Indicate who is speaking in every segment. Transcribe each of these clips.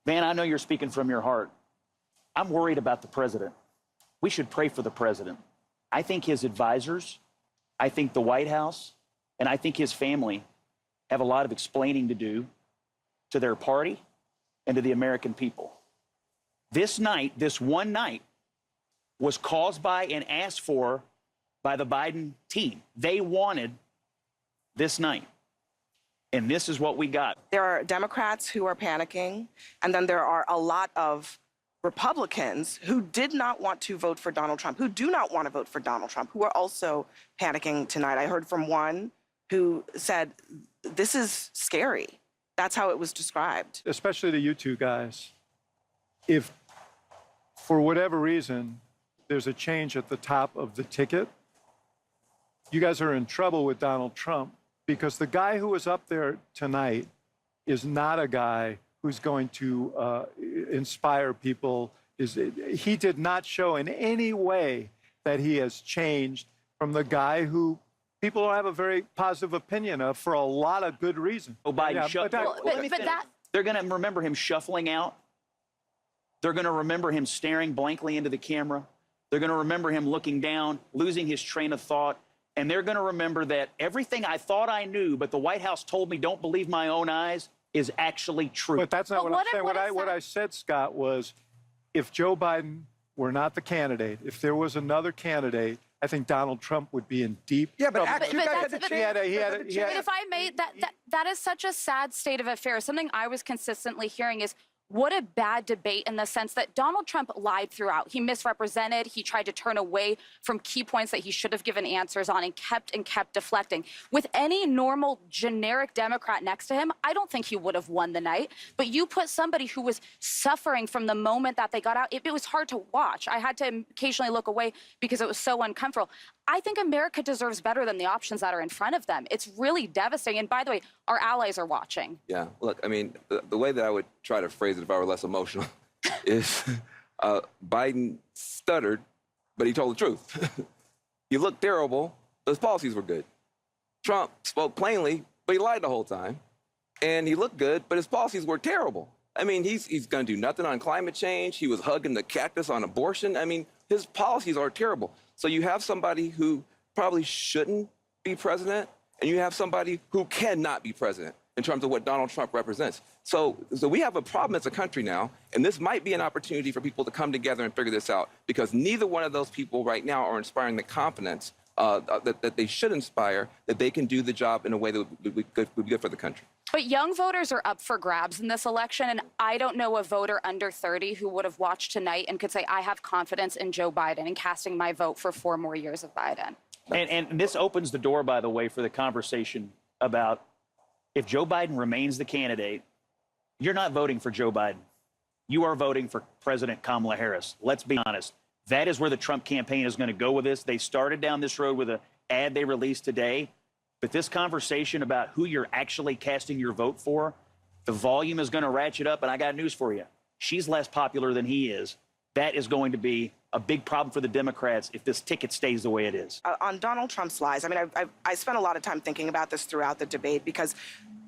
Speaker 1: Van, I know you're speaking from your heart. I'm worried about the president. We should pray for the president. I think his advisors, I think the White House, and I think his family have a lot of explaining to do to their party and to the American people. This night, this one night, was caused by and asked for by the Biden team. They wanted this night. And this is what we got.
Speaker 2: There are Democrats who are panicking, and then there are a lot of Republicans who did not want to vote for Donald Trump, who do not want to vote for Donald Trump, who are also panicking tonight. I heard from one who said, this is scary. That's how it was described.
Speaker 3: Especially to you two guys. If, for whatever reason, there's a change at the top of the ticket, you guys are in trouble with Donald Trump, because the guy who was up there tonight is not a guy who's going to inspire people. He did not show in any way that he has changed from the guy who people don't have a very positive opinion of for a lot of good reasons.
Speaker 1: Oh, Biden, they're going to remember him shuffling out. They're going to remember him staring blankly into the camera. They're going to remember him looking down, losing his train of thought. And they're going to remember that everything I thought I knew, but the White House told me don't believe my own eyes, is actually true.
Speaker 3: But that's not what I'm saying. What I said, Scott, was if Joe Biden were not the candidate, if there was another candidate, I think Donald Trump would be in deep trouble.
Speaker 4: But if I may, that is such a sad state of affairs. Something I was consistently hearing is, what a bad debate in the sense that Donald Trump lied throughout. He misrepresented. He tried to turn away from key points that he should have given answers on and kept deflecting. With any normal, generic Democrat next to him, I don't think he would have won the night. But you put somebody who was suffering from the moment that they got out. It was hard to watch. I had to occasionally look away because it was so uncomfortable. I think America deserves better than the options that are in front of them. It's really devastating. And by the way, our allies are watching.
Speaker 5: Yeah, look, I mean, the way that I would try to phrase it if I were less emotional is Biden stuttered, but he told the truth. He looked terrible, but his policies were good. Trump spoke plainly, but he lied the whole time. And he looked good, but his policies were terrible. I mean, he's going to do nothing on climate change. He was hugging the cactus on abortion. I mean, his policies are terrible. So you have somebody who probably shouldn't be president, and you have somebody who cannot be president in terms of what Donald Trump represents. So we have a problem as a country now, and this might be an opportunity for people to come together and figure this out, because neither one of those people right now are inspiring the confidence that they should inspire, that they can do the job in a way that would be good for the country.
Speaker 4: But young voters are up for grabs in this election, and I don't know a voter under 30 who would have watched tonight and could say, I have confidence in Joe Biden and casting my vote for 4 more years of Biden.
Speaker 1: And this opens the door, by the way, for the conversation about if Joe Biden remains the candidate, you're not voting for Joe Biden. You are voting for President Kamala Harris. Let's be honest. That is where the Trump campaign is going to go with this. They started down this road with an ad they released today. But this conversation about who you're actually casting your vote for, the volume is going to ratchet up. And I got news for you. She's less popular than he is. That is going to be a big problem for the Democrats if this ticket stays the way it is.
Speaker 2: On Donald Trump's lies, I mean, I spent a lot of time thinking about this throughout the debate because,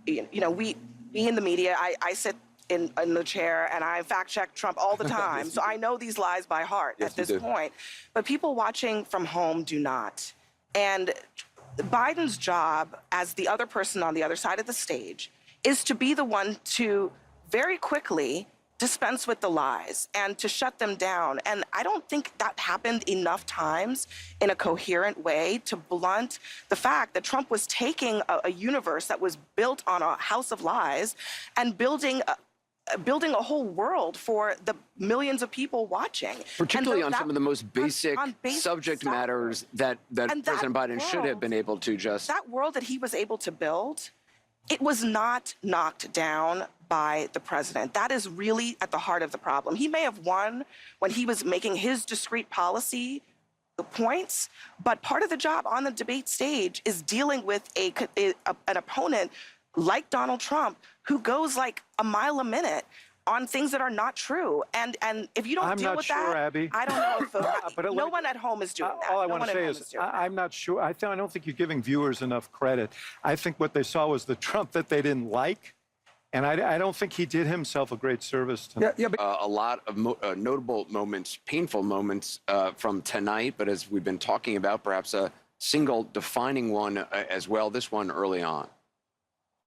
Speaker 2: you know, we in the media, I sit in the chair and I fact check Trump all the time. So I know these lies by heart at this point. But people watching from home do not. And Biden's job as the other person on the other side of the stage is to be the one to very quickly dispense with the lies and to shut them down. And I don't think that happened enough times in a coherent way to blunt the fact that Trump was taking a universe that was built on a house of lies and building a whole world for the millions of people watching.
Speaker 6: Particularly on some of the most basic subject matters that President Biden should have been able to just...
Speaker 2: That world that he was able to build, it was not knocked down by the president. That is really at the heart of the problem. He may have won when he was making his discrete policy points, but part of the job on the debate stage is dealing with an opponent like Donald Trump, who goes like a mile a minute on things that are not true. And if you don't deal with that,
Speaker 3: Abby.
Speaker 2: I don't know if no one at home is doing that.
Speaker 3: All I want to say is I'm not sure. I don't think you're giving viewers enough credit. I think what they saw was the Trump that they didn't like, And I don't think he did himself a great service tonight.
Speaker 7: But
Speaker 6: A lot of notable moments, painful moments from tonight, but as we've been talking about, perhaps a single defining one as well, this one early on.